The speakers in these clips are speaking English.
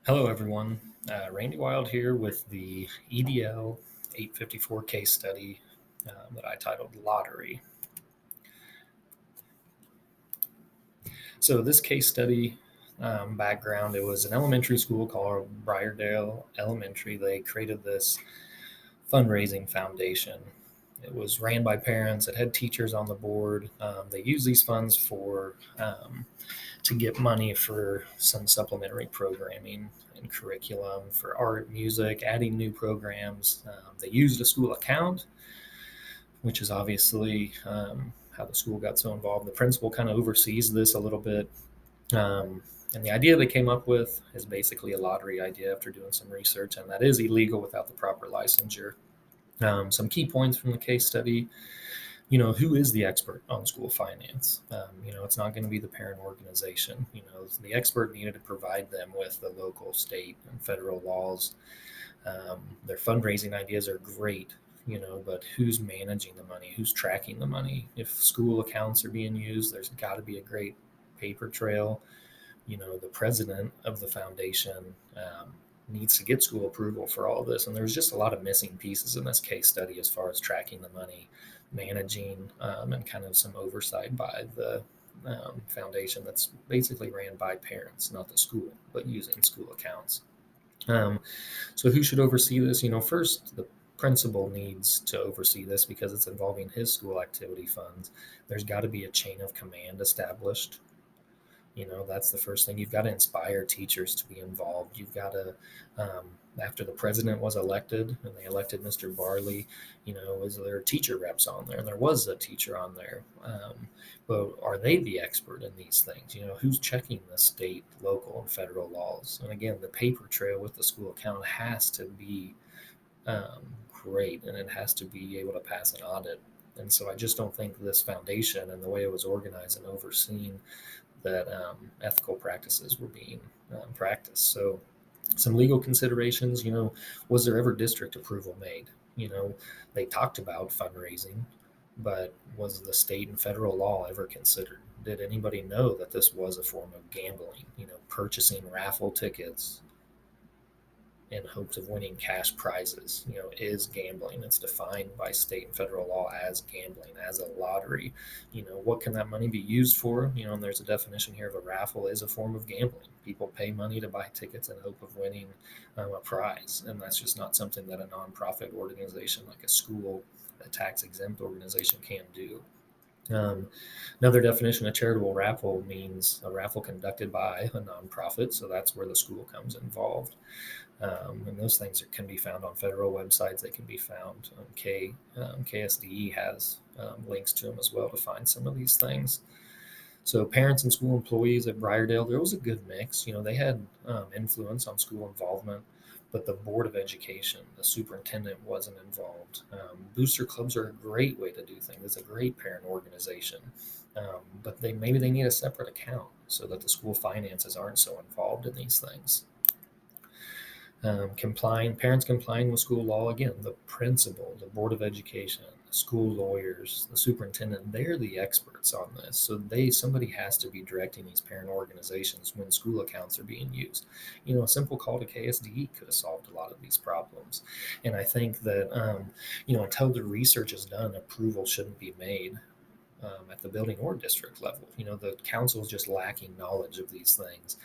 Hello, everyone. Randy Wild here with the EDL 854 case study that I titled Lottery. So, this case study background, it was an elementary school called Briardale Elementary. They created this fundraising foundation. It was ran by parents, it had teachers on the board. They used these funds to get money for some supplementary programming and curriculum for art, music, adding new programs. They used a school account, which is obviously how the school got so involved. The principal kind of oversees this a little bit. And the idea they came up with is basically a lottery idea after doing some research, and that is illegal without the proper licensure. Some key points from the case study: who is the expert on school finance? It's not going to be the parent organization. The expert needed to provide them with the local, state, and federal laws. Their fundraising ideas are great, but who's managing the money? Who's tracking the money? If school accounts are being used, there's got to be a great paper trail. The president of the foundation needs to get school approval for all of this. And there's just a lot of missing pieces in this case study as far as tracking the money, managing, and kind of some oversight by the foundation that's basically ran by parents, not the school, but using school accounts. So who should oversee this? First, the principal needs to oversee this because it's involving his school activity funds. There's got to be a chain of command established. That's the first thing. You've got to inspire teachers to be involved. You've got to, after the president was elected and they elected Mr. Barley, is there teacher reps on there? And there was a teacher on there. But are they the expert in these things? Who's checking the state, local, and federal laws? And again, the paper trail with the school account has to be great, and it has to be able to pass an audit. And so I just don't think this foundation and the way it was organized and overseen that ethical practices were being practiced. So, some legal considerations, was there ever district approval made? They talked about fundraising, but was the state and federal law ever considered? Did anybody know that this was a form of gambling? Purchasing raffle tickets in hopes of winning cash prizes, is gambling. It's defined by state and federal law as gambling, as a lottery. What can that money be used for? And there's a definition here of a raffle is a form of gambling. People pay money to buy tickets in hope of winning a prize, and that's just not something that a nonprofit organization like a school, a tax exempt organization, can do. Another definition of charitable raffle means a raffle conducted by a nonprofit, so that's where the school comes involved. And those things can be found on federal websites. They can be found. KSDE has links to them as well to find some of these things. So parents and school employees at Briardale, there was a good mix. They had influence on school involvement, but the board of education, the superintendent, wasn't involved. Booster clubs are a great way to do things. It's a great parent organization, but maybe they need a separate account so that the school finances aren't so involved in these things. Parents complying with school law. Again, the principal, the board of education, the school lawyers, the superintendent, they're the experts on this. So somebody has to be directing these parent organizations when school accounts are being used. A simple call to KSDE could have solved a lot of these problems. And I think that, until the research is done, approval shouldn't be made at the building or district level. The council is just lacking knowledge of these things.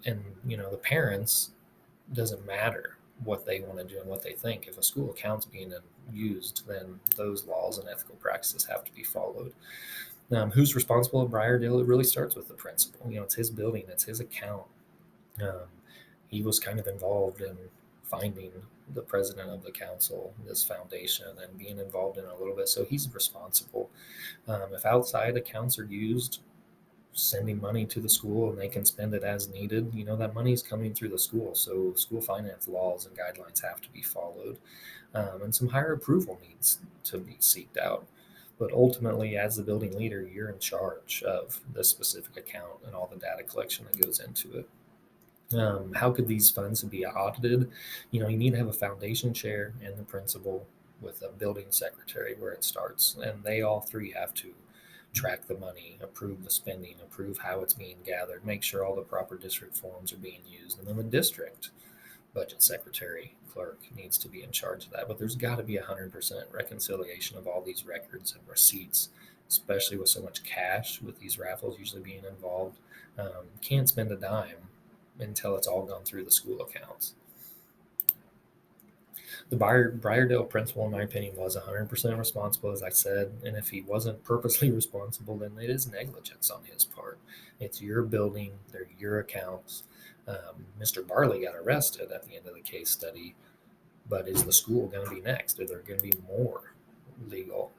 And the parents, doesn't matter what they want to do and what they think. If a school account's being used, then those laws and ethical practices have to be followed. Who's responsible at Briardale? It really starts with the principal. It's his building, it's his account. He was kind of involved in finding the president of the council, this foundation, and being involved in it a little bit. So he's responsible. If outside accounts are used, sending money to the school and they can spend it as needed, that money is coming through the school. So school finance laws and guidelines have to be followed, and some higher approval needs to be seeked out. But ultimately, as the building leader, you're in charge of this specific account and all the data collection that goes into it. How could these funds be audited? You need to have a foundation chair and the principal with a building secretary where it starts, and they all three have to track the money, approve the spending, approve how it's being gathered, make sure all the proper district forms are being used. And then the district budget secretary clerk needs to be in charge of that. But there's got to be 100% reconciliation of all these records and receipts, especially with so much cash with these raffles usually being involved. Can't spend a dime until it's all gone through the school accounts. The Briardale principal, in my opinion, was 100% responsible, as I said. And if he wasn't purposely responsible, then it is negligence on his part. It's your building, they're your accounts. Mr. Barley got arrested at the end of the case study, but is the school going to be next? Are there going to be more legal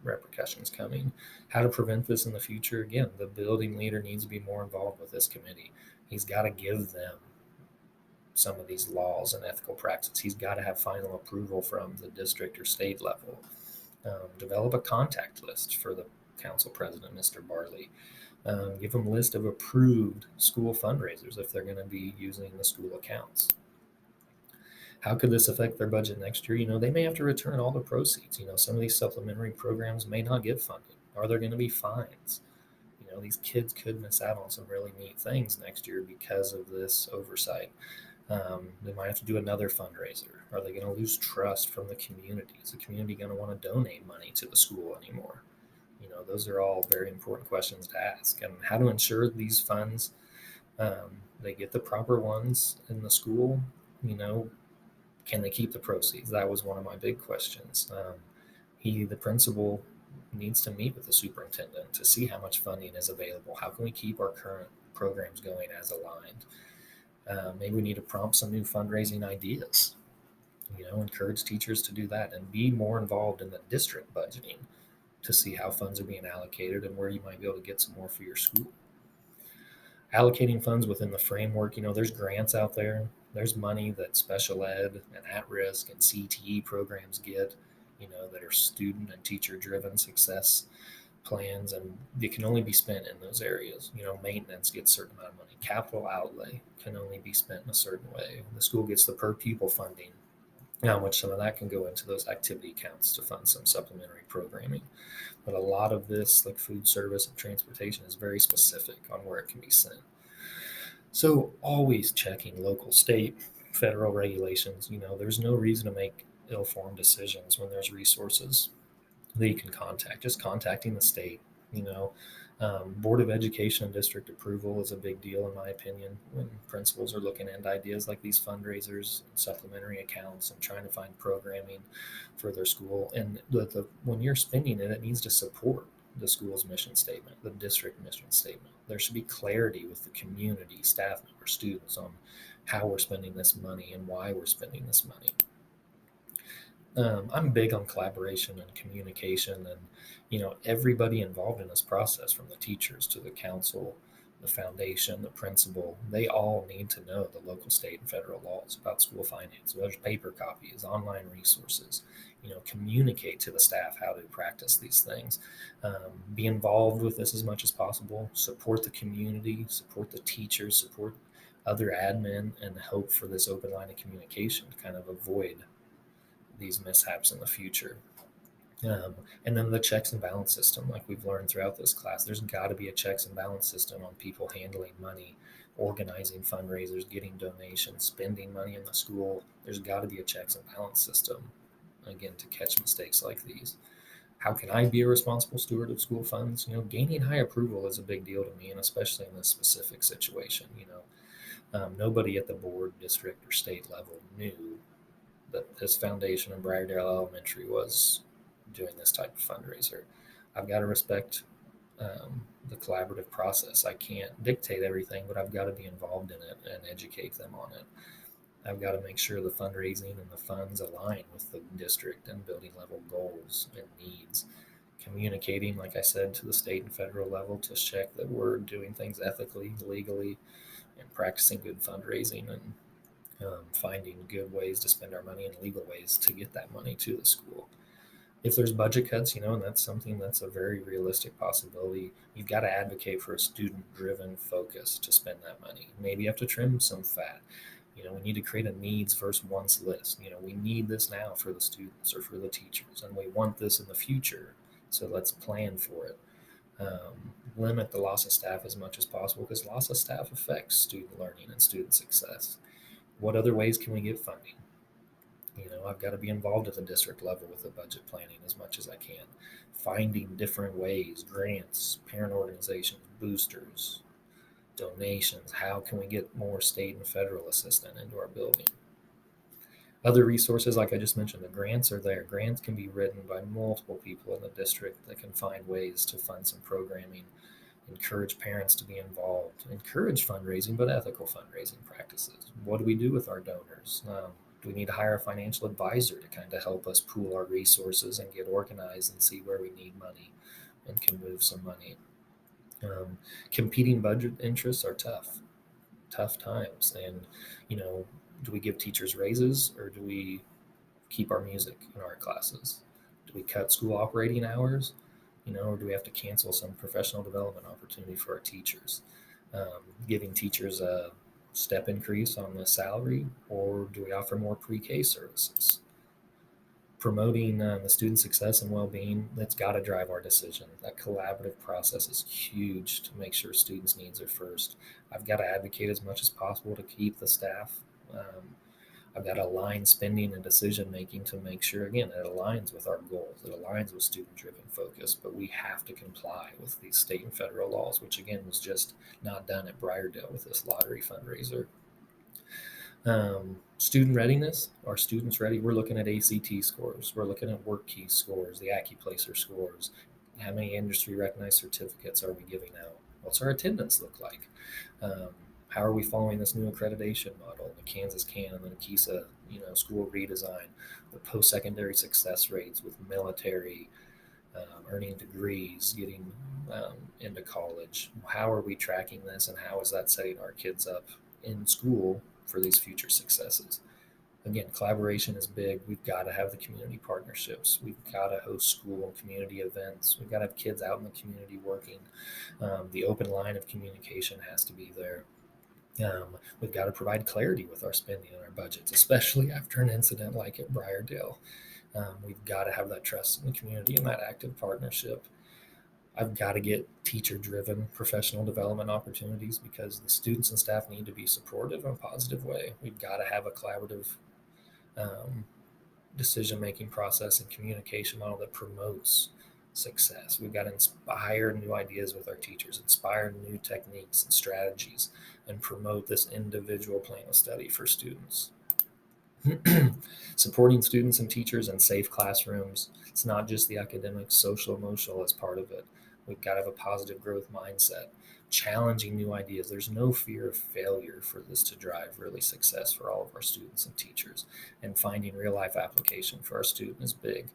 repercussions coming? How to prevent this in the future? Again, the building leader needs to be more involved with this committee. He's got to give them some of these laws and ethical practices. He's got to have final approval from the district or state level. Develop a contact list for the council president, Mr. Barley. Give them a list of approved school fundraisers if they're going to be using the school accounts. How could this affect their budget next year? They may have to return all the proceeds. Some of these supplementary programs may not get funded. Are there going to be fines? These kids could miss out on some really neat things next year because of this oversight. They might have to do another fundraiser. Are they going to lose trust from the community? Is the community going to want to donate money to the school anymore? Those are all very important questions to ask. And how to ensure these funds, they get the proper ones in the school. Can they keep the proceeds? That was one of my big questions. The principal, needs to meet with the superintendent to see how much funding is available. How can we keep our current programs going as aligned? Maybe we need to prompt some new fundraising ideas. Encourage teachers to do that and be more involved in the district budgeting to see how funds are being allocated and where you might be able to get some more for your school. Allocating funds within the framework, there's grants out there. There's money that special ed and at-risk and CTE programs get, that are student and teacher-driven success plans, and it can only be spent in those areas. Maintenance gets a certain amount of money. Capital outlay can only be spent in a certain way. The school gets the per pupil funding, which some of that can go into those activity accounts to fund some supplementary programming. But a lot of this, like food service and transportation, is very specific on where it can be sent. So always checking local, state, federal regulations. There's no reason to make ill-formed decisions when there's resources that you can contact. Just contacting the state. Board of Education and district approval is a big deal, in my opinion, when principals are looking at ideas like these fundraisers, supplementary accounts, and trying to find programming for their school. And when you're spending it, it needs to support the school's mission statement, the district mission statement. There should be clarity with the community, staff members, students on how we're spending this money and why we're spending this money. I'm big on collaboration and communication, and everybody involved in this process, from the teachers to the council, the foundation, the principal, they all need to know the local, state, and federal laws about school finance. There's paper copies, online resources. Communicate to the staff how to practice these things. Be involved with this as much as possible. Support the community, support the teachers, support other admin, and hope for this open line of communication to kind of avoid these mishaps in the future. And then the checks and balance system, like we've learned throughout this class, there's got to be a checks and balance system on people handling money, organizing fundraisers, getting donations, spending money in the school. There's got to be a checks and balance system, again, to catch mistakes like these. How can I be a responsible steward of school funds? Gaining high approval is a big deal to me, and especially in this specific situation. Nobody at the board, district, or state level knew that this foundation in Briardale Elementary was doing this type of fundraiser. I've got to respect the collaborative process. I can't dictate everything, but I've got to be involved in it and educate them on it. I've got to make sure the fundraising and the funds align with the district and building level goals and needs. Communicating, like I said, to the state and federal level to check that we're doing things ethically, legally, and practicing good fundraising, and finding good ways to spend our money and legal ways to get that money to the school. If there's budget cuts, and that's something that's a very realistic possibility, you've got to advocate for a student-driven focus to spend that money. Maybe you have to trim some fat. We need to create a needs versus wants list. We need this now for the students or for the teachers, and we want this in the future, so let's plan for it. Limit the loss of staff as much as possible because loss of staff affects student learning and student success. What other ways can we get funding? I've got to be involved at the district level with the budget planning as much as I can. Finding different ways, grants, parent organizations, boosters, donations. How can we get more state and federal assistance into our building? Other resources, like I just mentioned, the grants are there. Grants can be written by multiple people in the district that can find ways to fund some programming, encourage parents to be involved, encourage fundraising, but ethical fundraising practices. What do we do with our donors? Do we need to hire a financial advisor to kind of help us pool our resources and get organized and see where we need money and can move some money? Um, Competing budget interests are tough times. And, you know, do we give teachers raises or do we keep our music in our classes? Do we cut school operating hours? Or do we have to cancel some professional development opportunity for our teachers? Giving teachers a step increase on the salary, or do we offer more pre-K services? Promoting the student success and well-being, that's got to drive our decision. That collaborative process is huge to make sure students' needs are first. I've got to advocate as much as possible to keep the staff. I've got to align spending and decision making to make sure, again, it aligns with our goals, it aligns with student driven focus, but we have to comply with these state and federal laws, which again was just not done at Briardale with this lottery fundraiser. Student readiness. Are students ready? We're looking at ACT scores. We're looking at work key scores, the AccuPlacer scores. How many industry recognized certificates are we giving out? What's our attendance look like? How are we following this new accreditation model, the Kansas CAN and the KISA, school redesign, the post-secondary success rates with military, earning degrees, getting into college? How are we tracking this, and how is that setting our kids up in school for these future successes? Again, collaboration is big. We've got to have the community partnerships. We've got to host school and community events. We've got to have kids out in the community working. The open line of communication has to be there. We've got to provide clarity with our spending and our budgets, especially after an incident like at Briardale. We've got to have that trust in the community and that active partnership. I've got to get teacher-driven professional development opportunities because the students and staff need to be supportive in a positive way. We've got to have a collaborative decision-making process and communication model that promotes success. We've got to inspire new ideas with our teachers, inspire new techniques and strategies, and promote this individual plan of study for students. Supporting students and teachers in safe classrooms. It's not just the academic, social, emotional as part of it. We've got to have a positive growth mindset, challenging new ideas. There's no fear of failure for this to drive really success for all of our students and teachers. And finding real life application for our student is big.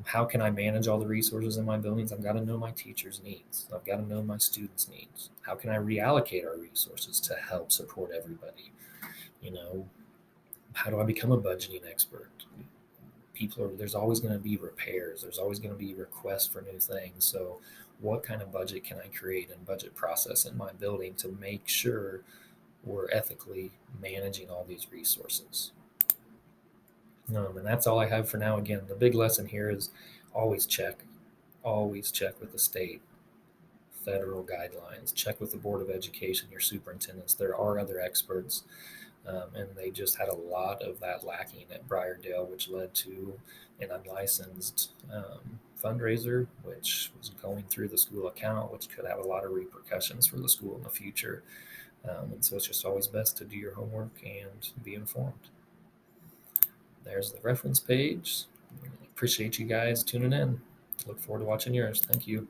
How can I manage all the resources in my buildings? I've got to know my teachers' needs. I've got to know my students' needs. How can I reallocate our resources to help support everybody? How do I become a budgeting expert? There's always going to be repairs. There's always going to be requests for new things. So what kind of budget can I create and budget process in my building to make sure we're ethically managing all these resources? And that's all I have for now. Again, the big lesson here is always check with the state, federal guidelines, check with the Board of Education, your superintendents. There are other experts, and they just had a lot of that lacking at Briardale, which led to an unlicensed fundraiser, which was going through the school account, which could have a lot of repercussions for the school in the future. And so it's just always best to do your homework and be informed. There's the reference page. Appreciate you guys tuning in. Look forward to watching yours. Thank you.